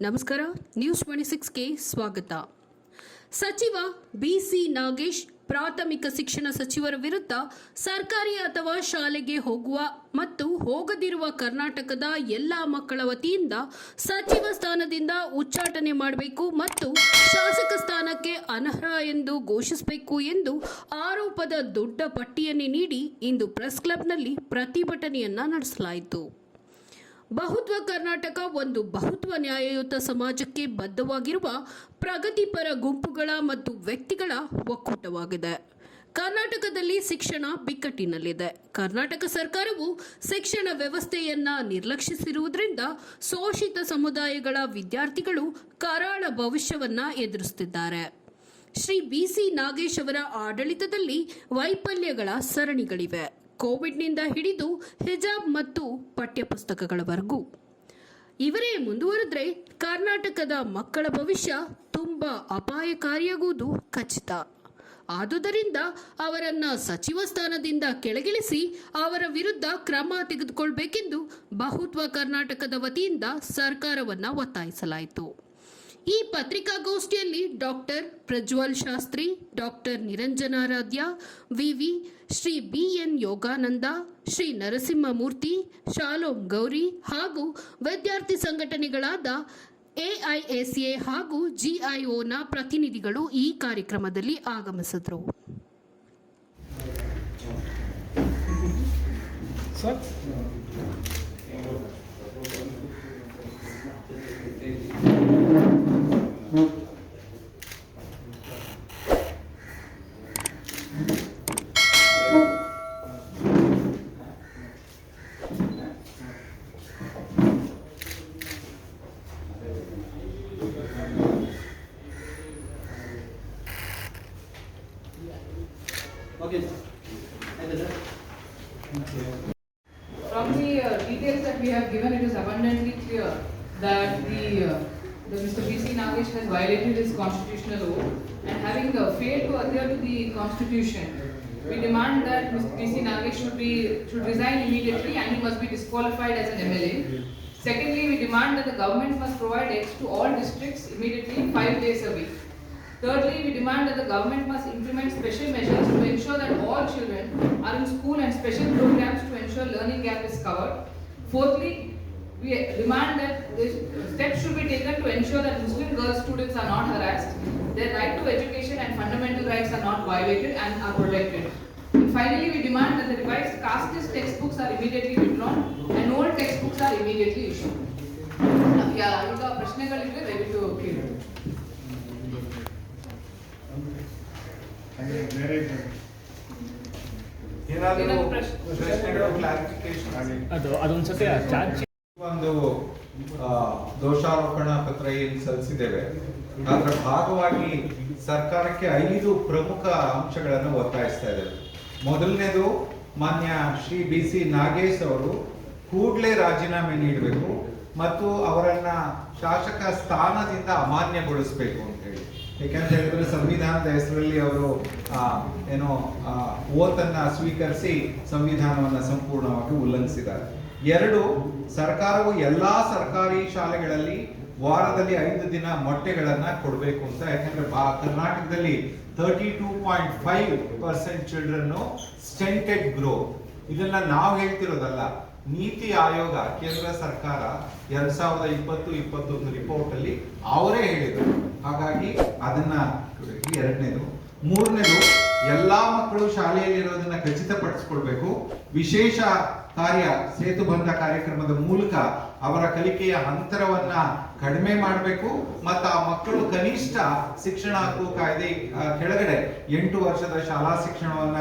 ನಮಸ್ಕಾರ. ನ್ಯೂಸ್ 26ಗೆ ಸ್ವಾಗತ. ಸಚಿವ ಬಿಸಿ ನಾಗೇಶ್ ಪ್ರಾಥಮಿಕ ಶಿಕ್ಷಣ ಸಚಿವರ ವಿರುದ್ಧ ಸರ್ಕಾರಿ ಅಥವಾ ಶಾಲೆಗೆ ಹೋಗುವ ಮತ್ತು ಹೋಗದಿರುವ ಕರ್ನಾಟಕದ ಎಲ್ಲ ಮಕ್ಕಳ ವತಿಯಿಂದ ಸಚಿವ ಸ್ಥಾನದಿಂದ ಉಚ್ಚಾಟನೆ ಮಾಡಬೇಕು ಮತ್ತು ಶಾಸಕ ಸ್ಥಾನಕ್ಕೆ ಅನರ್ಹ ಎಂದು ಘೋಷಿಸಬೇಕು ಎಂದು ಆರೋಪದ ದೊಡ್ಡ ಪಟ್ಟಿಯನ್ನೇ ನೀಡಿ ಇಂದು ಪ್ರೆಸ್ ಕ್ಲಬ್ನಲ್ಲಿ ಪ್ರತಿಭಟನೆಯನ್ನ ನಡೆಸಲಾಯಿತು. ಬಹುತ್ವ ಕರ್ನಾಟಕ ಒಂದು ಬಹುತ್ವ ನ್ಯಾಯಯುತ ಸಮಾಜಕ್ಕೆ ಬದ್ಧವಾಗಿರುವ ಪ್ರಗತಿಪರ ಗುಂಪುಗಳ ಮತ್ತು ವ್ಯಕ್ತಿಗಳ ಒಕ್ಕೂಟವಾಗಿದೆ. ಕರ್ನಾಟಕದಲ್ಲಿ ಶಿಕ್ಷಣ ಬಿಕ್ಕಟ್ಟಿನಲ್ಲಿದೆ. ಕರ್ನಾಟಕ ಸರ್ಕಾರವು ಶಿಕ್ಷಣ ವ್ಯವಸ್ಥೆಯನ್ನ ನಿರ್ಲಕ್ಷಿಸಿರುವುದರಿಂದ ಶೋಷಿತ ಸಮುದಾಯಗಳ ವಿದ್ಯಾರ್ಥಿಗಳು ಕರಾಳ ಭವಿಷ್ಯವನ್ನ ಎದುರಿಸುತ್ತಿದ್ದಾರೆ. ಶ್ರೀ ಬಿಸಿ ನಾಗೇಶ್ ಅವರ ಆಡಳಿತದಲ್ಲಿ ವೈಫಲ್ಯಗಳ ಸರಣಿಗಳಿವೆ. ಕೋವಿಡ್ನಿಂದ ಹಿಡಿದು ಹಿಜಾಬ್ ಮತ್ತು ಪಠ್ಯಪುಸ್ತಕಗಳವರೆಗೂ. ಇವರೇ ಮುಂದುವರೆದ್ರೆ ಕರ್ನಾಟಕದ ಮಕ್ಕಳ ಭವಿಷ್ಯ ತುಂಬ ಅಪಾಯಕಾರಿಯಾಗುವುದು ಖಚಿತ. ಆದುದರಿಂದ ಅವರನ್ನ ಸಚಿವ ಸ್ಥಾನದಿಂದ ಕೆಳಗಿಳಿಸಿ ಅವರ ವಿರುದ್ಧ ಕ್ರಮ ತೆಗೆದುಕೊಳ್ಳಬೇಕೆಂದು ಬಹುತ್ವ ಕರ್ನಾಟಕದ ವತಿಯಿಂದ ಸರ್ಕಾರವನ್ನ ಒತ್ತಾಯಿಸಲಾಯಿತು. ಈ ಪತ್ರಿಕಾಗೋಷ್ಠಿಯಲ್ಲಿ ಡಾಕ್ಟರ್ ಪ್ರಜ್ವಲ್ ಶಾಸ್ತ್ರಿ, ಡಾಕ್ಟರ್ ನಿರಂಜನಾರಾಧ್ಯ, ವಿವಿ, ಶ್ರೀ ಬಿಎನ್ ಯೋಗಾನಂದ, ಶ್ರೀ ನರಸಿಂಹಮೂರ್ತಿ, ಶಾಲೋಮ್ ಗೌರಿ ಹಾಗೂ ವಿದ್ಯಾರ್ಥಿ ಸಂಘಟನೆಗಳಾದ ಎಐಎಸ್ಎ ಹಾಗೂ ಜಿಐಒನ ಪ್ರತಿನಿಧಿಗಳು ಈ ಕಾರ್ಯಕ್ರಮದಲ್ಲಿ ಆಗಮಿಸಿದರು. From the details that we have given, it is abundantly clear that the Mr. B.C. Nagesh has violated his constitutional oath and having failed to adhere to the constitution. We demand that Mr. B.C. Nagesh should resign immediately and he must be disqualified as an MLA. Secondly, we demand that the government must provide eggs to all districts immediately 5 days a week. Thirdly, we demand that the government must implement special measures to ensure that all children are in school and special programs to ensure learning gap is covered. Fourthly, we demand that steps should be taken to ensure that Muslim girl students are not harassed, their right to education and fundamental rights are not violated and are protected. And finally, we demand that the revised caste list textbooks are immediately withdrawn and old textbooks are immediately issued. ಈಗ ಪ್ರಶ್ನೆಗಳಿದ್ರೆ ದಯವಿಟ್ಟು ಕೇಳಿ. ಒಂದು ದೋಷಾರೋಪಣಾ ಪತ್ರ ಏನು ಸಲ್ಲಿಸಿದ್ದೇವೆ ಅದರ ಭಾಗವಾಗಿ ಸರ್ಕಾರಕ್ಕೆ 5 ಪ್ರಮುಖ ಅಂಶಗಳನ್ನು ಒತ್ತಾಯಿಸ್ತಾ ಇದ್ದೇವೆ. ಮೊದಲನೇದು, ಮಾನ್ಯ ಶ್ರೀ ಬಿಸಿ ನಾಗೇಶ್ ಅವರು ಕೂಡಲೇ ರಾಜೀನಾಮೆ ನೀಡಬೇಕು ಮತ್ತು ಅವರನ್ನ ಶಾಸಕ ಸ್ಥಾನದಿಂದ ಅಮಾನ್ಯಗೊಳಿಸಬೇಕು ಅಂತ ಹೇಳಿ. ಯಾಕಂತ ಹೇಳಿದ್ರೆ ಸಂವಿಧಾನದ ಹೆಸರಲ್ಲಿ ಅವರು ಓತನ್ನ ಸ್ವೀಕರಿಸಿ ಸಂವಿಧಾನವನ್ನ ಸಂಪೂರ್ಣವಾಗಿ ಉಲ್ಲಂಘಿಸಿದ್ದಾರೆ. 2, ಸರ್ಕಾರವು ಎಲ್ಲಾ ಸರ್ಕಾರಿ ಶಾಲೆಗಳಲ್ಲಿ ವಾರದಲ್ಲಿ 5 ದಿನ ಮೊಟ್ಟೆಗಳನ್ನ ಕೊಡಬೇಕು ಅಂತ. ಯಾಕಂದ್ರೆ ಕರ್ನಾಟಕದಲ್ಲಿ 32.5% ಚಿಲ್ಡ್ರನ್ ಸ್ಟೆಂಟೆಡ್ ಗ್ರೋ. ಇದನ್ನ ನಾವು ಹೇಳ್ತಿರೋದಲ್ಲ, ನೀತಿ ಆಯೋಗ ಕೇಂದ್ರ ಸರ್ಕಾರ 2020-21 ರಿಪೋರ್ಟ್ ಅಲ್ಲಿ ಅವರೇ ಹೇಳಿದರು. ಹಾಗಾಗಿ ಅದನ್ನ 2ನೇದು. 3ನೇದು, ಎಲ್ಲಾ ಮಕ್ಕಳು ಶಾಲೆಯಲ್ಲಿರೋದನ್ನ ಖಚಿತಪಡಿಸಿಕೊಳ್ಬೇಕು. ವಿಶೇಷ ಕಾರ್ಯ ಸೇತುಬಂಧ ಕಾರ್ಯಕ್ರಮದ ಮೂಲಕ ಅವರ ಕಲಿಕೆಯ ಅಂತರವನ್ನ ಕಡಿಮೆ ಮಾಡಬೇಕು ಮತ್ತು ಆ ಮಕ್ಕಳು ಕನಿಷ್ಠ ಶಿಕ್ಷಣ ಹಕ್ಕು ಕಾಯ್ದೆ ಕೆಳಗಡೆ 8 ವರ್ಷದ ಶಾಲಾ ಶಿಕ್ಷಣವನ್ನ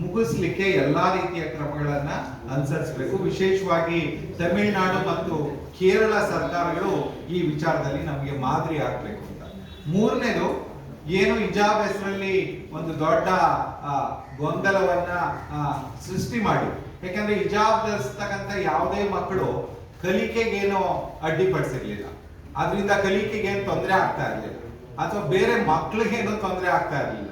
ಮುಗಿಸ್ಲಿಕ್ಕೆ ಎಲ್ಲಾ ರೀತಿಯ ಕ್ರಮಗಳನ್ನ ಅನುಸರಿಸಬೇಕು. ವಿಶೇಷವಾಗಿ ತಮಿಳುನಾಡು ಮತ್ತು ಕೇರಳ ಸರ್ಕಾರಗಳು ಈ ವಿಚಾರದಲ್ಲಿ ನಮಗೆ ಮಾದರಿ ಆಗ್ಬೇಕು ಅಂತ. 3ನೇದು, ಏನು ಹಿಜಾಬ್ ಹೆಸರಲ್ಲಿ ಒಂದು ದೊಡ್ಡ ಗೊಂದಲವನ್ನ ಸೃಷ್ಟಿ ಮಾಡಿ, ಯಾಕಂದ್ರೆ ಹಿಜಾಬ್ ಧರಿಸ್ತಕ್ಕಂಥ ಯಾವುದೇ ಮಕ್ಕಳು ಕಲಿಕೆಗೇನೋ ಅಡ್ಡಿಪಡಿಸಿರ್ಲಿಲ್ಲ, ಅದರಿಂದ ಕಲಿಕೆಗೇನು ತೊಂದರೆ ಆಗ್ತಾ ಇರ್ಲಿಲ್ಲ, ಅಥವಾ ಬೇರೆ ಮಕ್ಕಳಿಗೇನು ತೊಂದರೆ ಆಗ್ತಾ ಇರ್ಲಿಲ್ಲ,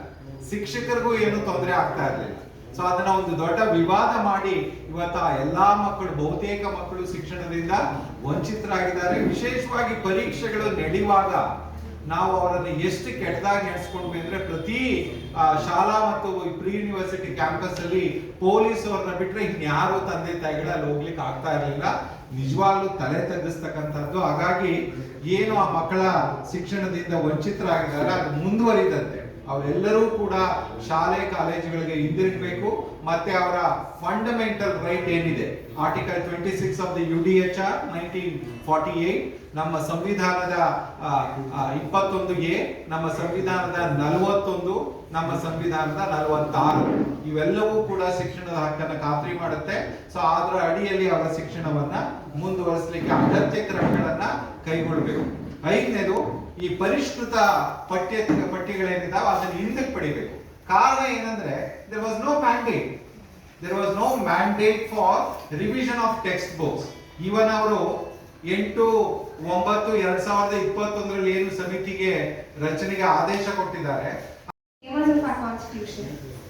ಶಿಕ್ಷಕರಿಗೂ ಏನು ತೊಂದರೆ ಆಗ್ತಾ ಇರ್ಲಿಲ್ಲ. ಸೊ ಅದನ್ನ ಒಂದು ದೊಡ್ಡ ವಿವಾದ ಮಾಡಿ ಇವತ್ತ ಎಲ್ಲಾ ಮಕ್ಕಳು, ಬಹುತೇಕ ಮಕ್ಕಳು ಶಿಕ್ಷಣದಿಂದ ವಂಚಿತರಾಗಿದ್ದಾರೆ. ವಿಶೇಷವಾಗಿ ಪರೀಕ್ಷೆಗಳು ನಡೆಯುವಾಗ ನಾವು ಅವರನ್ನು ಎಷ್ಟು ಕೆಟ್ಟದಾಗಿ ನಡೆಸ್ಕೊಂಡ್ವಿ ಅಂದ್ರೆ, ಪ್ರತಿ ಶಾಲಾ ಮತ್ತು ಪ್ರೀ ಯೂನಿವರ್ಸಿಟಿ ಕ್ಯಾಂಪಸ್ ಅಲ್ಲಿ ಪೊಲೀಸ್ ಅವ್ರನ್ನ ಬಿಟ್ರೆ ಇನ್ಯಾರು ತಂದೆ ತಾಯಿಗಳು ಅಲ್ಲಿ ಹೋಗ್ಲಿಕ್ಕೆ ಆಗ್ತಾ ಇರಲಿಲ್ಲ. ನಿಜವಾಗ್ಲೂ ತಲೆ ತಗ್ಗಿಸ್ತಕ್ಕಂಥದ್ದು. ಹಾಗಾಗಿ ಏನು ಆ ಮಕ್ಕಳ ಶಿಕ್ಷಣದಿಂದ ವಂಚಿತರಾಗಿದ್ದಾರೆ ಅದು ಮುಂದುವರಿದಂತೆ ಅವರೆಲ್ಲರೂ ಕೂಡ ಶಾಲೆ ಕಾಲೇಜುಗಳಿಗೆ ಹಿಂದಿರುಗಬೇಕು. ಮತ್ತೆ ಅವರ ಫಂಡಮೆಂಟಲ್ ರೈಟ್ ಏನಿದೆ, ಆರ್ಟಿಕಲ್ 26 ಆಫ್ ದಿ UDHR 1948, ನಮ್ಮ ಸಂವಿಧಾನದ 21A, ನಮ್ಮ ಸಂವಿಧಾನದ 41, ನಮ್ಮ ಸಂವಿಧಾನದ 46, ಇವೆಲ್ಲವೂ ಕೂಡ ಶಿಕ್ಷಣದ ಹಕ್ಕನ್ನು ಖಾತ್ರಿ ಮಾಡುತ್ತೆ. ಸೊ ಅದರ ಅಡಿಯಲ್ಲಿ ಅವರ ಶಿಕ್ಷಣವನ್ನ ಮುಂದುವರಿಸಲಿಕ್ಕೆ ಅಗತ್ಯ ಕ್ರಮಗಳನ್ನ ಕೈಗೊಳ್ಳಬೇಕು. 5ನೇದು, ಈ ಪರಿಷ್ಕೃತ ಪಠ್ಯಗಳೇನಿದಾವೆ ಅದನ್ನು ಹಿಂದಕ್ಕೆ ಪಡಿಬೇಕು. ಕಾರಣ ಏನಂದ್ರೆ, there was no mandate for revision of textbooks. ಇವನ್ ಅವರು 8/9/2021 ಏನು ಸಮಿತಿಗೆ ರಚನೆಗೆ ಆದೇಶ ಕೊಟ್ಟಿದ್ದಾರೆ. Of our constitution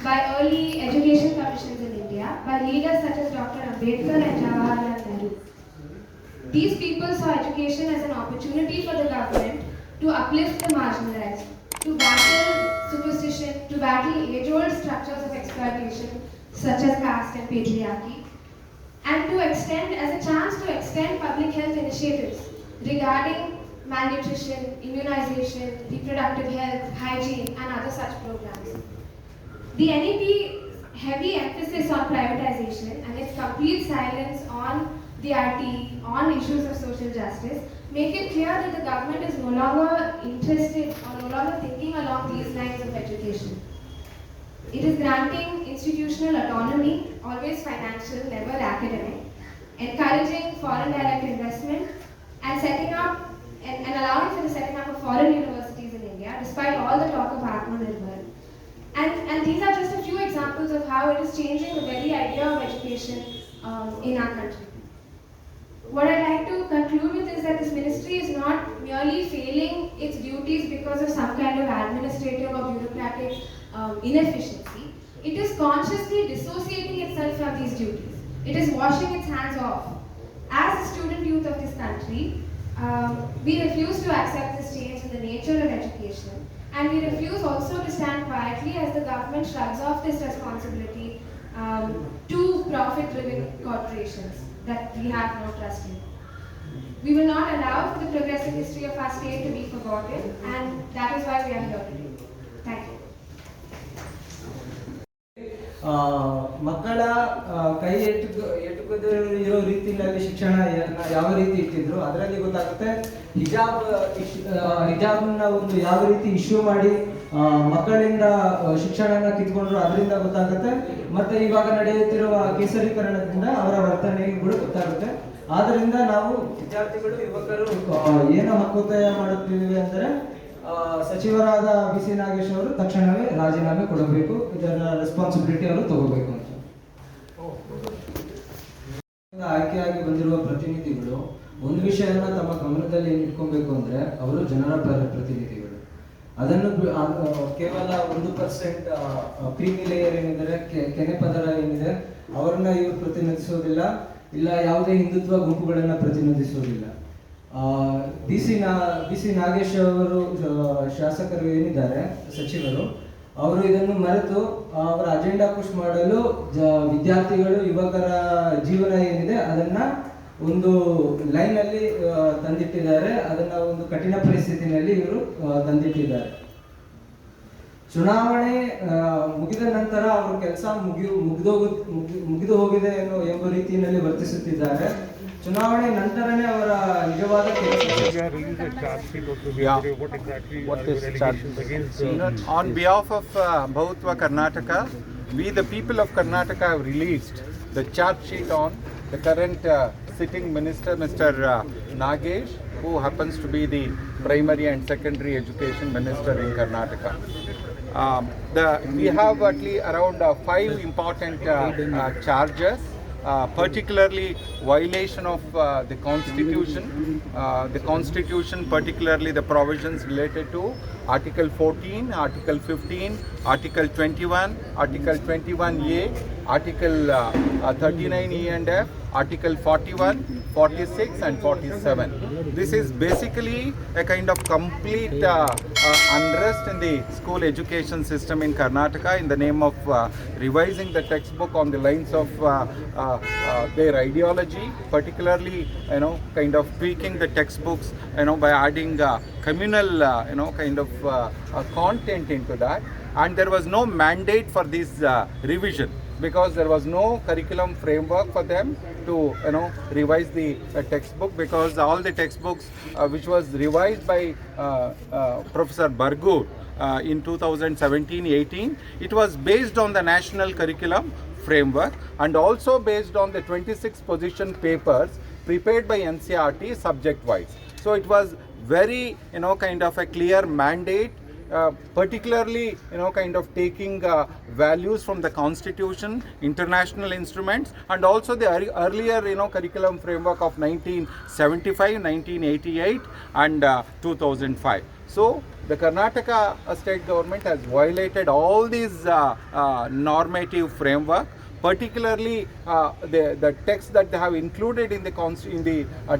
by early education commissions in India by leaders such as Dr. Ambedkar and Jawaharlal Nehru. These people saw education as an opportunity for the government to uplift the marginalized, to battle superstition, to battle age-old structures of exploitation such as caste and patriarchy, and to extend as a chance to extend public health initiatives regarding malnutrition, immunization, reproductive health, hygiene, and other such programs. The NEP heavy emphasis on privatization and its complete silence on the RT, on issues of social justice, make it clear that the government is no longer interested or no longer thinking along these lines of education. It is granting institutional autonomy, always financial, never academic, encouraging foreign direct investment, and setting up and allowing for the setting up of foreign universities in India, despite all the talk of Atmanirbhar. And these are just a few examples of how it is changing the very idea of education in our country. What I'd like to conclude with is that this ministry is not merely failing its duties because of some kind of administrative or bureaucratic inefficiency. It is consciously dissociating itself from these duties. It is washing its hands off. As the student youth of this country, we refuse to accept this change in the nature of education, and we refuse also to stand quietly as the government shrugs off this responsibility to profit-driven corporations that we have no trust in. We will not allow for the progressive history of our state to be forgotten, and that is why we are here today. Thank you. ಮಕ್ಕಳ ಕೈ ಎಟುಕದೇ ಇರೋ ರೀತಿಯಲ್ಲಿ ಶಿಕ್ಷಣ ಯಾವ ರೀತಿ ಇಟ್ಟಿದ್ರು ಅದರಲ್ಲಿ ಗೊತ್ತಾಗುತ್ತೆ. ಹಿಜಾಬ್ನ ಒಂದು ಯಾವ ರೀತಿ ಇಶ್ಯೂ ಮಾಡಿ ಮಕ್ಕಳಿಂದ ಶಿಕ್ಷಣನ ಕಿತ್ಕೊಂಡ್ರು ಅದರಿಂದ ಗೊತ್ತಾಗುತ್ತೆ. ಮತ್ತೆ ಇವಾಗ ನಡೆಯುತ್ತಿರುವ ಕೇಸರೀಕರಣದಿಂದ ಅವರ ವರ್ತನೆಗಳು ಗೊತ್ತಾಗುತ್ತೆ. ಆದ್ದರಿಂದ ನಾವು ವಿದ್ಯಾರ್ಥಿಗಳು, ಯುವಕರು ಏನು ಹಕ್ಕೊತ್ತಾಯ ಮಾಡುತ್ತಿದ್ದೇವೆ ಅಂದರೆ, ಸಚಿವರಾದ BC ನಾಗೇಶ್ ಅವರು ತಕ್ಷಣವೇ ರಾಜೀನಾಮೆ ಕೊಡಬೇಕು. ಇದರ ರೆಸ್ಪಾನ್ಸಿಬಿಲಿಟಿ ಅವರು ತಗೋಬೇಕು ಅಂತ. ಆಯ್ಕೆಯಾಗಿ ಬಂದಿರುವ ಪ್ರತಿನಿಧಿಗಳು ಒಂದು ವಿಷಯನ ತಮ್ಮ ಗಮನದಲ್ಲಿ ಇಟ್ಕೊಬೇಕು ಅಂದ್ರೆ, ಅವರು ಜನರ ಪ್ರತಿನಿಧಿಗಳು. ಅದನ್ನು ಕೇವಲ 1% ಕ್ರೀಮಿ ಲೇಯರ್ ಏನಿದ್ದಾರೆ, ಕೆನೆ ಪದರ ಏನಿದೆ, ಅವರನ್ನ ಇವರು ಪ್ರತಿನಿಧಿಸೋದಿಲ್ಲ, ಇಲ್ಲ ಯಾವುದೇ ಹಿಂದುತ್ವ ಗುಂಪುಗಳನ್ನ ಪ್ರತಿನಿಧಿಸೋದಿಲ್ಲ. BC ನಾಗೇಶ್ ಅವರು ಶಾಸಕರು ಏನಿದ್ದಾರೆ, ಸಚಿವರು, ಅವರು ಇದನ್ನು ಮರೆತು ಅವರ ಅಜೆಂಡಾ ಪುಷ್ ಮಾಡಲು ವಿದ್ಯಾರ್ಥಿಗಳು, ಯುವಕರ ಜೀವನ ಏನಿದೆ ಅದನ್ನ ಒಂದು ಲೈನ್ ಅಲ್ಲಿ ತಂದಿಟ್ಟಿದ್ದಾರೆ. ಅದನ್ನ ಒಂದು ಕಠಿಣ ಪರಿಸ್ಥಿತಿನಲ್ಲಿ ಇವರು ತಂದಿಟ್ಟಿದ್ದಾರೆ. ಚುನಾವಣೆ ಮುಗಿದ ನಂತರ ಅವರ ಕೆಲಸ ಮುಗಿದು ಹೋಗಿದೆ ಎಂಬ ರೀತಿಯಲ್ಲಿ ವರ್ತಿಸುತ್ತಿದ್ದಾರೆ. ಚುನಾವಣೆ ನಂತರನೇ ಅವರ ನಿಜವಾದ On behalf of Bahutva Karnataka, we the people of Karnataka have released the charge sheet on the current sitting minister, Mr. Nagesh, who happens to be the primary and secondary education minister in Karnataka. We have at least around 5 important charges. particularly violation of the Constitution. The Constitution, particularly the provisions related to Article 14, Article 15, Article 21, Article 21A, Article 39E and F, Article 41, 46 and 47. This is basically a kind of complete unrest in the school education system in Karnataka in the name of revising the textbook on the lines of their ideology, particularly kind of tweaking the textbooks by adding communal kind of content into that, and there was no mandate for this revision because there was no curriculum framework for them to revise the textbook, because all the textbooks which was revised by Professor Bargur in 2017-18, it was based on the national curriculum framework and also based on the 26 position papers prepared by NCERT subject wise. So it was very kind of a clear mandate, particularly kind of taking values from the Constitution, international instruments, and also the earlier curriculum framework of 1975, 1988 and 2005. So the Karnataka state government has violated all these normative framework. Particularly the text that they have included in the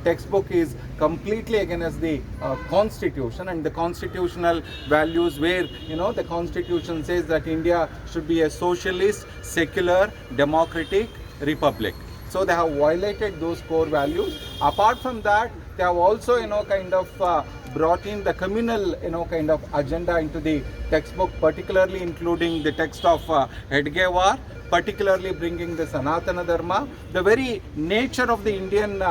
textbook is completely against the Constitution and the constitutional values, where the Constitution says that India should be a socialist, secular, democratic republic. So they have violated those core values. Apart from that, they have also kind of brought in the communal kind of agenda into the textbook, particularly including the text of Hedgewar, particularly bringing the Sanatana Dharma, the very nature of the Indian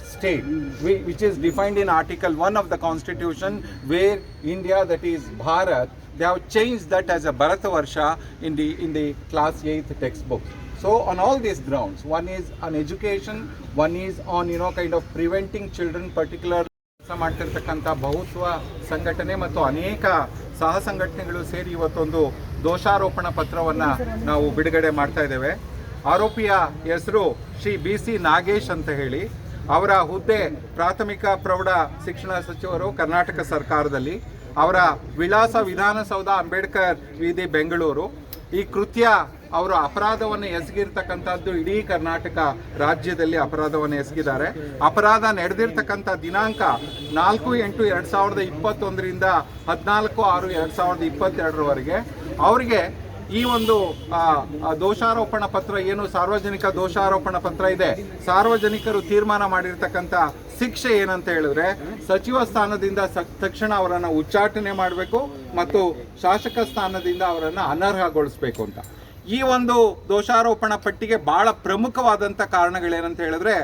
state, which is defined in Article 1 of the Constitution, where India, that is Bharat, they have changed that as a Bharatavarsha in the class 8th textbook. So on all these grounds, one is on education, one is on kind of preventing children, particularly ಮಾಡ್ತಿರ್ತಕ್ಕಂಥ ಬಹುತ್ವ ಸಂಘಟನೆ ಮತ್ತು ಅನೇಕ ಸಹ ಸಂಘಟನೆಗಳು ಸೇರಿ ಇವತ್ತೊಂದು ದೋಷಾರೋಪಣ ಪತ್ರವನ್ನು ನಾವು ಬಿಡುಗಡೆ ಮಾಡ್ತಾ ಇದ್ದೇವೆ. ಆರೋಪಿಯ ಹೆಸರು ಶ್ರೀ BC ನಾಗೇಶ್ ಅಂತ ಹೇಳಿ, ಅವರ ಹುದ್ದೆ ಪ್ರಾಥಮಿಕ ಪ್ರೌಢ ಶಿಕ್ಷಣ ಸಚಿವರು ಕರ್ನಾಟಕ ಸರ್ಕಾರದಲ್ಲಿ, ಅವರ ವಿಳಾಸ ವಿಧಾನಸೌಧ ಅಂಬೇಡ್ಕರ್ ವೀದಿ ಬೆಂಗಳೂರು. ಈ ಕೃತ್ಯ ಅವರು ಅಪರಾಧವನ್ನು ಎಸಗಿರ್ತಕ್ಕಂಥದ್ದು ಇಡೀ ಕರ್ನಾಟಕ ರಾಜ್ಯದಲ್ಲಿ ಅಪರಾಧವನ್ನು ಎಸಗಿದ್ದಾರೆ. ಅಪರಾಧ ನಡೆದಿರ್ತಕ್ಕಂಥ ದಿನಾಂಕ 4/8/2021ರಿಂದ 14/6/2022ರವರೆಗೆ ಅವರಿಗೆ ಈ ಒಂದು ದೋಷಾರೋಪಣ ಪತ್ರ ಏನು ಸಾರ್ವಜನಿಕ ದೋಷಾರೋಪಣ ಪತ್ರ ಇದೆ, ಸಾರ್ವಜನಿಕರು ತೀರ್ಮಾನ ಮಾಡಿರ್ತಕ್ಕಂಥ ಶಿಕ್ಷೆ ಏನಂತ ಹೇಳಿದ್ರೆ ಸಚಿವ ಸ್ಥಾನದಿಂದ ತಕ್ಷಣ ಅವರನ್ನು ಉಚ್ಚಾಟನೆ ಮಾಡಬೇಕು ಮತ್ತು ಶಾಸಕ ಸ್ಥಾನದಿಂದ ಅವರನ್ನು ಅನರ್ಹಗೊಳಿಸಬೇಕು ಅಂತ. ಈ ಒಂದು ದೋಷಾರೋಪಣ ಪಟ್ಟಿಗೆ ಬಹಳ ಪ್ರಮುಖವಾದಂಥ ಕಾರಣಗಳೇನಂತ ಹೇಳಿದ್ರೆ,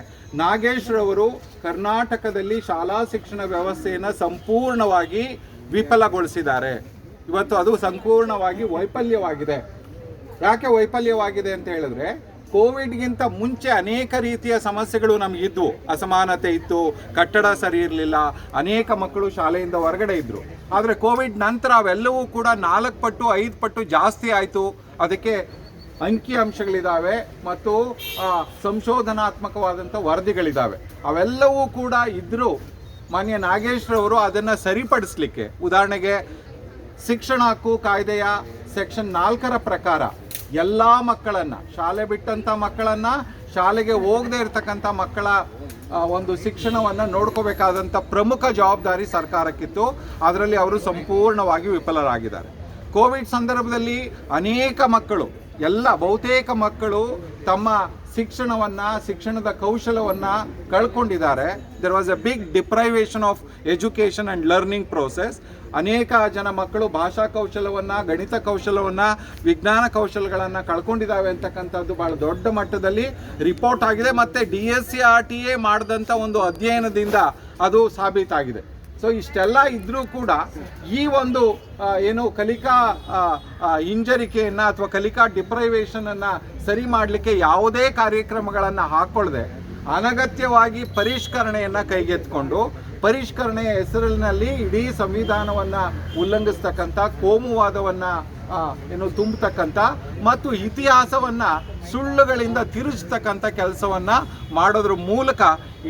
ನಾಗೇಶ್ ರವರು ಕರ್ನಾಟಕದಲ್ಲಿ ಶಾಲಾ ಶಿಕ್ಷಣ ವ್ಯವಸ್ಥೆಯನ್ನು ಸಂಪೂರ್ಣವಾಗಿ ವಿಫಲಗೊಳಿಸಿದ್ದಾರೆ. ಇವತ್ತು ಅದು ಸಂಪೂರ್ಣವಾಗಿ ವೈಫಲ್ಯವಾಗಿದೆ. ಯಾಕೆ ವೈಫಲ್ಯವಾಗಿದೆ ಅಂತ ಹೇಳಿದ್ರೆ, ಕೋವಿಡ್ಗಿಂತ ಮುಂಚೆ ಅನೇಕ ರೀತಿಯ ಸಮಸ್ಯೆಗಳು ನಮಗಿದ್ವು. ಅಸಮಾನತೆ ಇತ್ತು, ಕಟ್ಟಡ ಸರಿ ಇರಲಿಲ್ಲ, ಅನೇಕ ಮಕ್ಕಳು ಶಾಲೆಯಿಂದ ಹೊರಗಡೆ ಇದ್ದರು. ಆದರೆ ಕೋವಿಡ್ ನಂತರ ಅವೆಲ್ಲವೂ ಕೂಡ 4 ಪಟ್ಟು 5 ಪಟ್ಟು ಜಾಸ್ತಿ ಆಯಿತು. ಅದಕ್ಕೆ ಅಂಕಿ ಅಂಶಗಳಿದ್ದಾವೆ ಮತ್ತು ಸಂಶೋಧನಾತ್ಮಕವಾದಂಥ ವರದಿಗಳಿದ್ದಾವೆ. ಅವೆಲ್ಲವೂ ಕೂಡ ಇದ್ದರೂ ಮಾನ್ಯ ನಾಗೇಶ್ ರವರು ಅದನ್ನು ಸರಿಪಡಿಸಲಿಕ್ಕೆ, ಉದಾಹರಣೆಗೆ ಶಿಕ್ಷಣ ಹಕ್ಕು ಕಾಯ್ದೆಯ ಸೆಕ್ಷನ್ 4ರ ಪ್ರಕಾರ ಎಲ್ಲ ಮಕ್ಕಳನ್ನು, ಶಾಲೆ ಬಿಟ್ಟಂಥ ಮಕ್ಕಳನ್ನು, ಶಾಲೆಗೆ ಹೋಗದೇ ಇರತಕ್ಕಂಥ ಮಕ್ಕಳ ಒಂದು ಶಿಕ್ಷಣವನ್ನು ನೋಡ್ಕೋಬೇಕಾದಂಥ ಪ್ರಮುಖ ಜವಾಬ್ದಾರಿ ಸರ್ಕಾರಕ್ಕಿತ್ತು. ಅದರಲ್ಲಿ ಅವರು ಸಂಪೂರ್ಣವಾಗಿ ವಿಫಲರಾಗಿದ್ದಾರೆ. ಕೋವಿಡ್ ಸಂದರ್ಭದಲ್ಲಿ ಅನೇಕ ಮಕ್ಕಳು, ಬಹುತೇಕ ಮಕ್ಕಳು ತಮ್ಮ ಶಿಕ್ಷಣದ ಕೌಶಲವನ್ನು ಕಳ್ಕೊಂಡಿದ್ದಾರೆ. There was a big deprivation of education and learning process. ಅನೇಕ ಜನ ಮಕ್ಕಳು ಭಾಷಾ ಕೌಶಲವನ್ನು, ಗಣಿತ ಕೌಶಲವನ್ನು, ವಿಜ್ಞಾನ ಕೌಶಲಗಳನ್ನು ಕಳ್ಕೊಂಡಿದ್ದಾವೆ ಅಂತಕ್ಕಂಥದ್ದು ಭಾಳ ದೊಡ್ಡ ಮಟ್ಟದಲ್ಲಿ ರಿಪೋರ್ಟ್ ಆಗಿದೆ. ಮತ್ತು DSCRTA ಮಾಡಿದಂಥ ಒಂದು ಅಧ್ಯಯನದಿಂದ ಅದು ಸಾಬೀತಾಗಿದೆ. ಸೊ ಇಷ್ಟೆಲ್ಲ ಇದ್ದರೂ ಕೂಡ ಈ ಒಂದು ಏನು ಕಲಿಕಾ ಹಿಂಜರಿಕೆಯನ್ನು ಅಥವಾ ಕಲಿಕಾ ಡಿಪ್ರೈವೇಷನನ್ನು ಸರಿ ಮಾಡಲಿಕ್ಕೆ ಯಾವುದೇ ಕಾರ್ಯಕ್ರಮಗಳನ್ನು ಹಾಕ್ಕೊಳ್ಳದೆ ಅನಗತ್ಯವಾಗಿ ಪರಿಷ್ಕರಣೆಯನ್ನು ಕೈಗೆತ್ತಿಕೊಂಡು ಪರಿಷ್ಕರಣೆಯ ಹೆಸರಿನಲ್ಲಿ ಇಡೀ ಸಂವಿಧಾನವನ್ನು ಉಲ್ಲಂಘಿಸ್ತಕ್ಕಂಥ ಕೋಮುವಾದವನ್ನು ತುಂಬತಕ್ಕಂಥ ಮತ್ತು ಇತಿಹಾಸವನ್ನು ಸುಳ್ಳುಗಳಿಂದ ತಿರುಚತಕ್ಕಂಥ ಕೆಲಸವನ್ನು ಮಾಡೋದ್ರ ಮೂಲಕ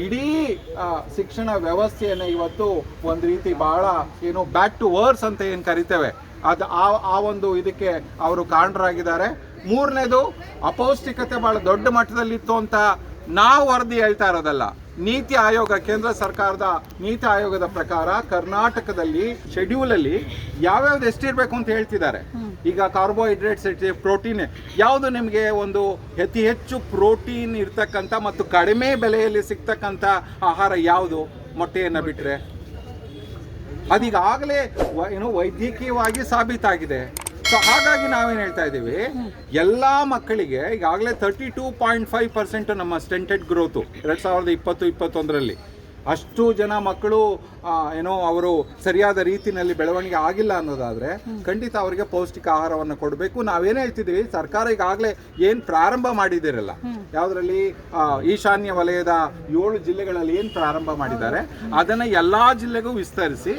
ಇಡೀ ಶಿಕ್ಷಣ ವ್ಯವಸ್ಥೆಯನ್ನು ಇವತ್ತು ಒಂದು ರೀತಿ ಭಾಳ ಬ್ಯಾಕ್ ಟು ವರ್ಸ್ ಅಂತ ಏನು ಕರಿತೇವೆ ಅದು ಆ ಒಂದು ಇದಕ್ಕೆ ಅವರು ಕಾರಣರಾಗಿದ್ದಾರೆ. ಮೂರನೇದು, ಅಪೌಷ್ಟಿಕತೆ ಭಾಳ ದೊಡ್ಡ ಮಟ್ಟದಲ್ಲಿತ್ತು ಅಂತ ನಾವು ವರದಿ ಹೇಳ್ತಾ ಇರೋದಲ್ಲ. ನೀತಿ ಆಯೋಗ, ಕೇಂದ್ರ ಸರ್ಕಾರದ ನೀತಿ ಆಯೋಗದ ಪ್ರಕಾರ ಕರ್ನಾಟಕದಲ್ಲಿ ಶೆಡ್ಯೂಲಲ್ಲಿ ಯಾವ್ಯಾವ್ದು ಎಷ್ಟಿರಬೇಕು ಅಂತ ಹೇಳ್ತಿದ್ದಾರೆ. ಈಗ ಕಾರ್ಬೋಹೈಡ್ರೇಟ್ಸ್, ಪ್ರೋಟೀನ್, ಯಾವುದು ನಿಮಗೆ ಒಂದು ಅತಿ ಹೆಚ್ಚು ಪ್ರೋಟೀನ್ ಇರ್ತಕ್ಕಂಥ ಮತ್ತು ಕಡಿಮೆ ಬೆಲೆಯಲ್ಲಿ ಸಿಗ್ತಕ್ಕಂಥ ಆಹಾರ ಯಾವುದು? ಮೊಟ್ಟೆಯನ್ನು ಬಿಟ್ಟರೆ. ಅದೀಗಾಗಲೇ ವೈದ್ಯಕೀಯವಾಗಿ ಸಾಬೀತಾಗಿದೆ. ಸೊ ಹಾಗಾಗಿ ನಾವೇನು ಹೇಳ್ತಾ ಇದ್ದೀವಿ, ಎಲ್ಲ ಮಕ್ಕಳಿಗೆ ಈಗಾಗಲೇ 32.5% ನಮ್ಮ ಸ್ಟೆಂಟೆಡ್ ಗ್ರೋತು 2020-21 ಅಷ್ಟು ಜನ ಮಕ್ಕಳು ಅವರು ಸರಿಯಾದ ರೀತಿಯಲ್ಲಿ ಬೆಳವಣಿಗೆ ಆಗಿಲ್ಲ ಅನ್ನೋದಾದರೆ ಖಂಡಿತ ಅವರಿಗೆ ಪೌಷ್ಟಿಕ ಆಹಾರವನ್ನು ಕೊಡಬೇಕು. ನಾವೇನು ಹೇಳ್ತಿದ್ದೀವಿ, ಸರ್ಕಾರ ಈಗಾಗಲೇ ಏನು ಪ್ರಾರಂಭ ಮಾಡಿದಿರಲ್ಲ, ಯಾವುದರಲ್ಲಿ ಈಶಾನ್ಯ ವಲಯದ 7 ಜಿಲ್ಲೆಗಳಲ್ಲಿ ಏನು ಪ್ರಾರಂಭ ಮಾಡಿದ್ದಾರೆ ಅದನ್ನು ಎಲ್ಲ ಜಿಲ್ಲೆಗೂ ವಿಸ್ತರಿಸಿ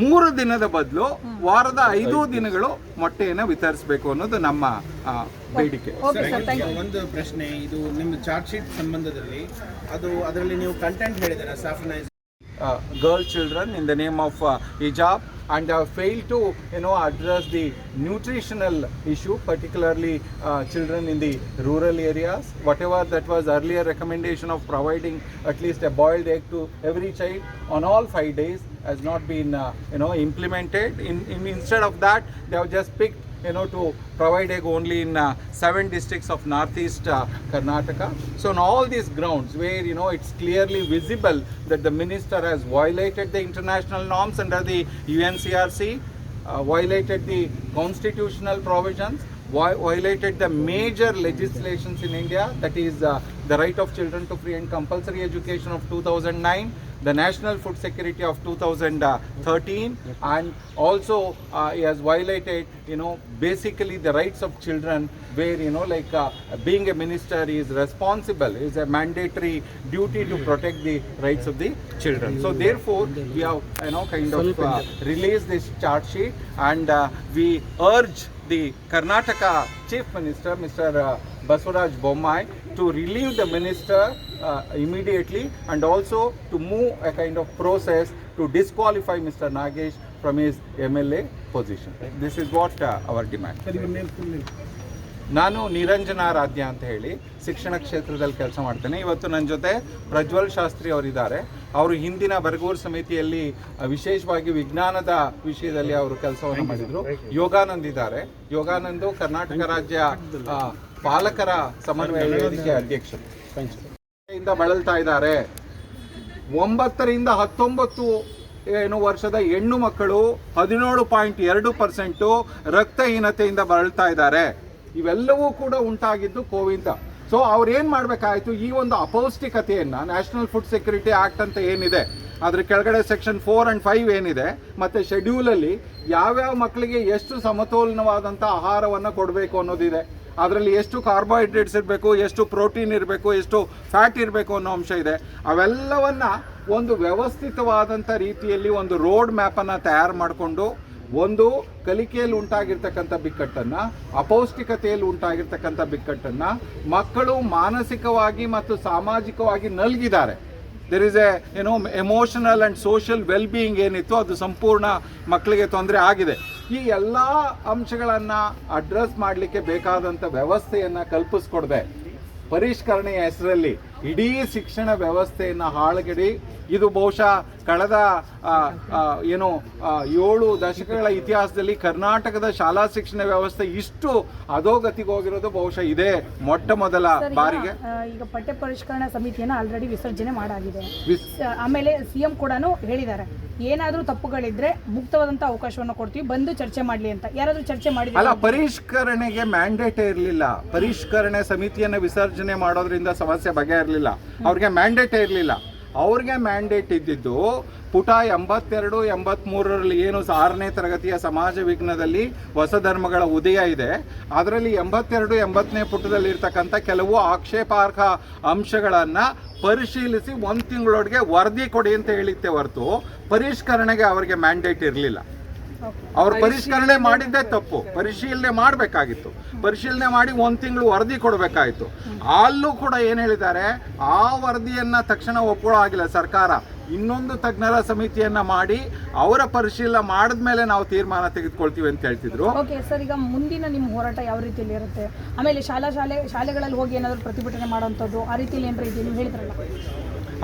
3 ದಿನದ ಬದಲು ವಾರದ 5 ದಿನಗಳು ಮೊಟ್ಟೆಯನ್ನು ವಿತರಿಸಬೇಕು ಅನ್ನೋದು ನಮ್ಮ ಬೇಡಿಕೆ. ಒಂದು ಪ್ರಶ್ನೆ, ಇದು ನಿಮ್ಮ ಚಾರ್ಜ್ ಶೀಟ್ ಸಂಬಂಧದಲ್ಲಿ ಅದರಲ್ಲಿ ನೀವು content ಹೇಳಿದ್ದೀರಾ, saffronized girl children in the name of hijab, and failed to address the nutritional issue, particularly children in the rural areas. Whatever that was earlier recommendation of providing at least a boiled egg to every child on all 5 days has not been implemented. Instead of that, they have just picked to provide egg only in 7 districts of northeast Karnataka. So on all these grounds where it's clearly visible that the minister has violated the international norms under the UNCRC, violated the constitutional provisions, violated the major legislations in India, that is the right of children to free and compulsory education of 2009, the National Food Security of 2013, and also he has violated basically the rights of children, where being a minister is responsible, is a mandatory duty to protect the rights of the children. So therefore we have released this charge sheet, and we urge the Karnataka Chief Minister, Mr. Basuraj Bommai, to relieve the minister immediately, and also to move a kind of process to disqualify Mr. Nagesh from his MLA position. This is what our demand. ನಾನು ನಿರಂಜನಾರಾಧ್ಯ ಅಂತ ಹೇಳಿ ಶಿಕ್ಷಣ ಕ್ಷೇತ್ರದಲ್ಲಿ ಕೆಲಸ ಮಾಡ್ತೇನೆ. ಇವತ್ತು ನನ್ನ ಜೊತೆ ಪ್ರಜ್ವಲ್ ಶಾಸ್ತ್ರಿ ಅವರಿದ್ದಾರೆ. ಅವರು ಹಿಂದಿನ ಬರಗೂರು ಸಮಿತಿಯಲ್ಲಿ ವಿಶೇಷವಾಗಿ ವಿಜ್ಞಾನದ ವಿಷಯದಲ್ಲಿ ಅವರು ಕೆಲಸವನ್ನು ಮಾಡಿದರು. ಯೋಗಾನಂದ್ ಇದ್ದಾರೆ. ಯೋಗಾನಂದ್ ಕರ್ನಾಟಕ ರಾಜ್ಯ ಪಾಲಕರ ಸಮನ್ವಯ ವೇದಿಕೆ ಅಧ್ಯಕ್ಷರು. ಬಳಲ್ತಾ ಇದ್ದಾರೆ. 9 ರಿಂದ 19 ವರ್ಷದ ಹೆಣ್ಣು ಮಕ್ಕಳು 17.2% ರಕ್ತಹೀನತೆಯಿಂದ ಬಳಲ್ತಾ ಇದ್ದಾರೆ. ಇವೆಲ್ಲವೂ ಕೂಡ ಉಂಟಾಗಿದ್ದು ಕೋವಿಂದ. ಸೊ ಅವ್ರು ಏನು ಮಾಡಬೇಕಾಯಿತು, ಈ ಒಂದು ಅಪೌಷ್ಟಿಕತೆಯನ್ನು ನ್ಯಾಷನಲ್ ಫುಡ್ ಸೆಕ್ಯೂರಿಟಿ ಆ್ಯಕ್ಟ್ ಅಂತ ಏನಿದೆ ಅದ್ರ ಕೆಳಗಡೆ ಸೆಕ್ಷನ್ 4 and 5 ಏನಿದೆ, ಮತ್ತು ಶೆಡ್ಯೂಲಲ್ಲಿ ಯಾವ್ಯಾವ ಮಕ್ಕಳಿಗೆ ಎಷ್ಟು ಸಮತೋಲನವಾದಂಥ ಆಹಾರವನ್ನು ಕೊಡಬೇಕು ಅನ್ನೋದಿದೆ. ಅದರಲ್ಲಿ ಎಷ್ಟು ಕಾರ್ಬೋಹೈಡ್ರೇಟ್ಸ್ ಇರಬೇಕು, ಎಷ್ಟು ಪ್ರೋಟೀನ್ ಇರಬೇಕು, ಎಷ್ಟು ಫ್ಯಾಟ್ ಇರಬೇಕು ಅನ್ನೋ ಅಂಶ ಇದೆ. ಅವೆಲ್ಲವನ್ನು ಒಂದು ವ್ಯವಸ್ಥಿತವಾದಂಥ ರೀತಿಯಲ್ಲಿ ಒಂದು ರೋಡ್ ಮ್ಯಾಪನ್ನು ತಯಾರು ಮಾಡಿಕೊಂಡು, ಒಂದು ಕಲಿಕೆಯಲ್ಲಿ ಉಂಟಾಗಿರ್ತಕ್ಕಂಥ ಬಿಕ್ಕಟ್ಟನ್ನು, ಅಪೌಷ್ಟಿಕತೆಯಲ್ಲಿ ಉಂಟಾಗಿರ್ತಕ್ಕಂಥ ಬಿಕ್ಕಟ್ಟನ್ನು ಮಕ್ಕಳು ಮಾನಸಿಕವಾಗಿ ಮತ್ತು ಸಾಮಾಜಿಕವಾಗಿ ನಲ್ಗಿದ್ದಾರೆ. There is emotional and social wellbeing ಏನಿತ್ತು ಅದು ಸಂಪೂರ್ಣ ಮಕ್ಕಳಿಗೆ ತೊಂದರೆ ಆಗಿದೆ. ಈ ಎಲ್ಲ ಅಂಶಗಳನ್ನು ಅಡ್ರೆಸ್ ಮಾಡಲಿಕ್ಕೆ ಬೇಕಾದಂಥ ವ್ಯವಸ್ಥೆಯನ್ನು ಕಲ್ಪಿಸ್ಕೊಡದೆ ಪರಿಷ್ಕರಣೆಯ ಹೆಸರಲ್ಲಿ ಇಡೀ ಶಿಕ್ಷಣ ವ್ಯವಸ್ಥೆಯನ್ನು ಹಾಳುಗೆಡಿ, ಇದು ಬಹುಶಃ ಕಳೆದ 7 ದಶಕಗಳ ಇತಿಹಾಸದಲ್ಲಿ ಕರ್ನಾಟಕದ ಶಾಲಾ ಶಿಕ್ಷಣ ವ್ಯವಸ್ಥೆ ಇಷ್ಟು ಅಧೋಗತಿಗೆ ಹೋಗಿರೋದು ಬಹುಶಃ ಇದೇ ಮೊಟ್ಟ ಮೊದಲ ಬಾರಿಗೆ. ಈಗ ಪಠ್ಯ ಪರಿಷ್ಕರಣಾ ಸಮಿತಿಯನ್ನು ಆಲ್ರೆಡಿ ವಿಸರ್ಜನೆ ಮಾಡಾಗಿದೆ. ಆಮೇಲೆ CM ಕೂಡ ಹೇಳಿದ್ದಾರೆ, ಏನಾದರೂ ತಪ್ಪುಗಳಿದ್ರೆ ಮುಕ್ತವಾದಂಥ ಅವಕಾಶವನ್ನು ಕೊಡ್ತೀವಿ, ಬಂದು ಚರ್ಚೆ ಮಾಡಲಿ ಅಂತ. ಯಾರಾದರೂ ಚರ್ಚೆ ಮಾಡಿ ಅಲ್ಲ, ಪರಿಷ್ಕರಣೆಗೆ ಮ್ಯಾಂಡೇಟ್ ಇರಲಿಲ್ಲ. ಪರಿಷ್ಕರಣೆ ಸಮಿತಿಯನ್ನು ವಿಸರ್ಜನೆ ಮಾಡೋದ್ರಿಂದ ಸಮಸ್ಯೆ ಬಗೆಹರಲಿಲ್ಲ. ಅವ್ರಿಗೆ ಮ್ಯಾಂಡೇಟ್ ಇರಲಿಲ್ಲ. ಅವ್ರಿಗೆ ಮ್ಯಾಂಡೇಟ್ ಇದ್ದಿದ್ದು ಪುಟ 82, 83ರಲ್ಲಿ ಏನು 6ನೇ ತರಗತಿಯ ಸಮಾಜ ವಿಜ್ಞಾನದಲ್ಲಿ ಹೊಸ ಧರ್ಮಗಳ ಉದಯ ಇದೆ, ಅದರಲ್ಲಿ 82, 80ನೇ ಪುಟದಲ್ಲಿರ್ತಕ್ಕಂಥ ಕೆಲವು ಆಕ್ಷೇಪಾರ್ಹ ಅಂಶಗಳನ್ನು ಪರಿಶೀಲಿಸಿ 1 ತಿಂಗಳೊಳಗೆ ವರದಿ ಕೊಡಿ ಅಂತ ಹೇಳಿತ್ತೆ ಹೊರತು ಪರಿಷ್ಕರಣೆಗೆ ಅವರಿಗೆ ಮ್ಯಾಂಡೇಟ್ ಇರಲಿಲ್ಲ. ಅವ್ರು ಪರಿಷ್ಕರಣೆ ಮಾಡಿದ್ದೇ ತಪ್ಪು. ಪರಿಶೀಲನೆ ಮಾಡಬೇಕಾಗಿತ್ತು. ಪರಿಶೀಲನೆ ಮಾಡಿ 1 ತಿಂಗಳು ವರದಿ ಕೊಡಬೇಕಾಯಿತು. ಅಲ್ಲೂ ಕೂಡ ಏನು ಹೇಳಿದ್ದಾರೆ, ಆ ವರದಿಯನ್ನು ತಕ್ಷಣ ಒಪ್ಕೊಳ್ಳೋ ಆಗಿಲ್ಲ ಸರ್ಕಾರ. ಇನ್ನೊಂದು ತಜ್ಞರ ಸಮಿತಿಯನ್ನ ಮಾಡಿ ಅವರ ಪರಿಶೀಲನೆ ಮಾಡಿದ್ಮೇಲೆ ನಾವು ತೀರ್ಮಾನ ತೆಗೆದುಕೊಳ್ತೀವಿ ಅಂತ ಹೇಳ್ತಿದ್ರು. ಓಕೆ ಸರ್, ಈಗ ಮುಂದಿನ ನಿಮ್ಮ ಹೋರಾಟ ಯಾವ ರೀತಿಯಲ್ಲಿ ಇರುತ್ತೆ? ಆಮೇಲೆ ಶಾಲೆಗಳಲ್ಲಿ ಹೋಗಿ ಏನಾದರೂ ಪ್ರತಿಭಟನೆ ಮಾಡುವಂಥದ್ದು ಆ ರೀತಿಯಲ್ಲಿ ಏನಾದರೂ ಇದೆ? ನೀವು ಹೇಳಿದ್ರಲ್ಲ.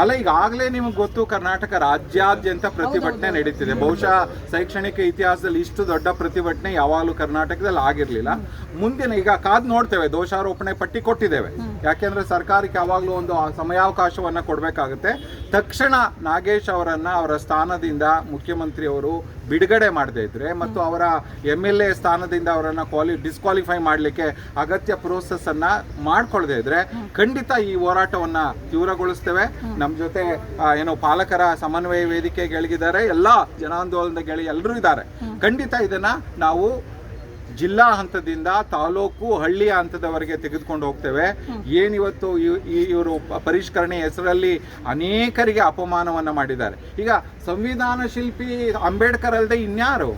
ಅಲ್ಲ, ಈಗಾಗಲೇ ನಿಮಗೆ ಗೊತ್ತು, ಕರ್ನಾಟಕ ರಾಜ್ಯಾದ್ಯಂತ ಪ್ರತಿಭಟನೆ ನಡೀತಿದೆ. ಬಹುಶಃ ಶೈಕ್ಷಣಿಕ ಇತಿಹಾಸದಲ್ಲಿ ಇಷ್ಟು ದೊಡ್ಡ ಪ್ರತಿಭಟನೆ ಯಾವಾಗಲೂ ಕರ್ನಾಟಕದಲ್ಲಿ ಆಗಿರಲಿಲ್ಲ. ಮುಂದಿನ ಈಗ ಕಾದು ನೋಡ್ತೇವೆ. ದೋಷಾರೋಪಣೆ ಪಟ್ಟಿ ಕೊಟ್ಟಿದ್ದೇವೆ. ಯಾಕೆಂದ್ರೆ ಸರ್ಕಾರಕ್ಕೆ ಯಾವಾಗಲೂ ಒಂದು ಸಮಯಾವಕಾಶವನ್ನು ಕೊಡಬೇಕಾಗುತ್ತೆ. ತಕ್ಷಣ ನಾಗೇಶ್ ಅವರನ್ನ ಅವರ ಸ್ಥಾನದಿಂದ ಮುಖ್ಯಮಂತ್ರಿಯವರು ಬಿಡುಗಡೆ ಮಾಡದೇ ಇದ್ರೆ ಮತ್ತು ಅವರ MLA ಸ್ಥಾನದಿಂದ ಅವರನ್ನು ಡಿಸ್ಕ್ವಾಲಿಫೈ ಮಾಡಲಿಕ್ಕೆ ಅಗತ್ಯ ಪ್ರೋಸೆಸ್ ಅನ್ನ ಮಾಡ್ಕೊಳ್ಳದೆ ಇದ್ರೆ ಖಂಡಿತ ಈ ಹೋರಾಟವನ್ನ ತೀವ್ರಗೊಳಿಸ್ತೇವೆ. ನಮ್ಮ ಜೊತೆ ಏನೋ ಪಾಲಕರ ಸಮನ್ವಯ ವೇದಿಕೆ ಗೆಳಗಿದ್ದಾರೆ, ಎಲ್ಲ ಜನಾಂದೋಲನದ ಎಲ್ಲರೂ ಇದ್ದಾರೆ. ಖಂಡಿತ ಇದನ್ನ ನಾವು ಜಿಲ್ಲಾ ಹಂತದಿಂದ ತಾಲೂಕು ಹಳ್ಳಿಯ ಹಂತದವರೆಗೆ ತೆಗೆದುಕೊಂಡು ಹೋಗ್ತೇವೆ. ಏನಿವತ್ತು ಇವರು ಪರಿಷ್ಕರಣೆ ಹೆಸರಲ್ಲಿ ಅನೇಕರಿಗೆ ಅಪಮಾನವನ್ನು ಮಾಡಿದ್ದಾರೆ. ಈಗ ಸಂವಿಧಾನ ಶಿಲ್ಪಿ ಅಂಬೇಡ್ಕರ್ ಅಲ್ಲದೆ ಇನ್ಯಾರು?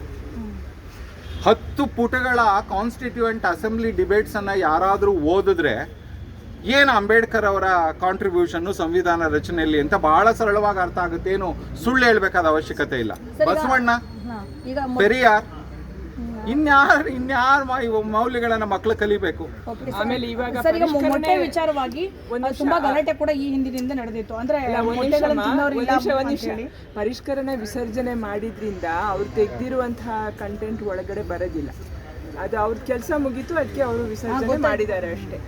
10 ಪುಟಗಳ ಕಾನ್ಸ್ಟಿಟ್ಯೂಯೆಂಟ್ ಅಸೆಂಬ್ಲಿ ಡಿಬೇಟ್ಸ್ ಅನ್ನ ಯಾರಾದರೂ ಓದಿದ್ರೆ ಏನು ಅಂಬೇಡ್ಕರ್ ಅವರ ಕಾಂಟ್ರಿಬ್ಯೂಷನ್ ಸಂವಿಧಾನ ರಚನೆಯಲ್ಲಿ ಅಂತ ಬಹಳ ಸರಳವಾಗಿ ಅರ್ಥ ಆಗುತ್ತೆ. ಏನು ಸುಳ್ಳು ಹೇಳ್ಬೇಕಾದ ಅವಶ್ಯಕತೆ ಇಲ್ಲ. ಬಸವಣ್ಣ, ಪೆರಿಯಾರ್, ಇನ್ಯಾರು ಮೌಲ್ಯಗಳನ್ನ ಮಕ್ಕಳು ಕಲಿಬೇಕು. ಆಮೇಲೆ ಇವಾಗ ಮೊಟ್ಟೆ ವಿಚಾರವಾಗಿ ತುಂಬಾ ಗಲಾಟೆ ಕೂಡ ಈ ಹಿಂದಿನಿಂದ ನಡೆದಿತ್ತು. ಅಂದ್ರೆ ಪರಿಷ್ಕರಣೆ ವಿಸರ್ಜನೆ ಮಾಡಿದ್ರಿಂದ ಅವ್ರು ತೆಗೆದಿರುವಂತಹ ಕಂಟೆಂಟ್ ಒಳಗಡೆ ಬರೋದಿಲ್ಲ. ಅದು ಅವ್ರ ಕೆಲಸ ಮುಗೀತು, ಅದಕ್ಕೆ ಅವರು ವಿಸರ್ಜನೆ ಮಾಡಿದ್ದಾರೆ ಅಷ್ಟೇ.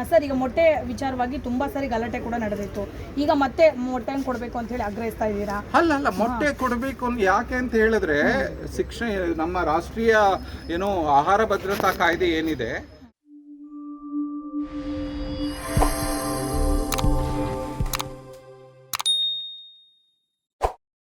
ಸರ್, ಈಗ ಮೊಟ್ಟೆ ವಿಚಾರವಾಗಿ ತುಂಬಾ ಸಾರಿ ಗಲಾಟೆ ಕೂಡ ನಡೆದಿತ್ತು. ಈಗ ಮತ್ತೆ ಮೊಟ್ಟೆಯನ್ನು ಕೊಡಬೇಕು ಅಂತ ಹೇಳಿ ಆಗ್ರಹಿಸ್ತಾ ಇದ್ದೀರಾ? ಅಲ್ಲ, ಮೊಟ್ಟೆ ಕೊಡಬೇಕು ಯಾಕೆ ಅಂತ ಹೇಳಿದ್ರೆ ನಮ್ಮ ರಾಷ್ಟ್ರೀಯ ಆಹಾರ ಭದ್ರತಾ ಕಾಯ್ದೆ ಏನಿದೆ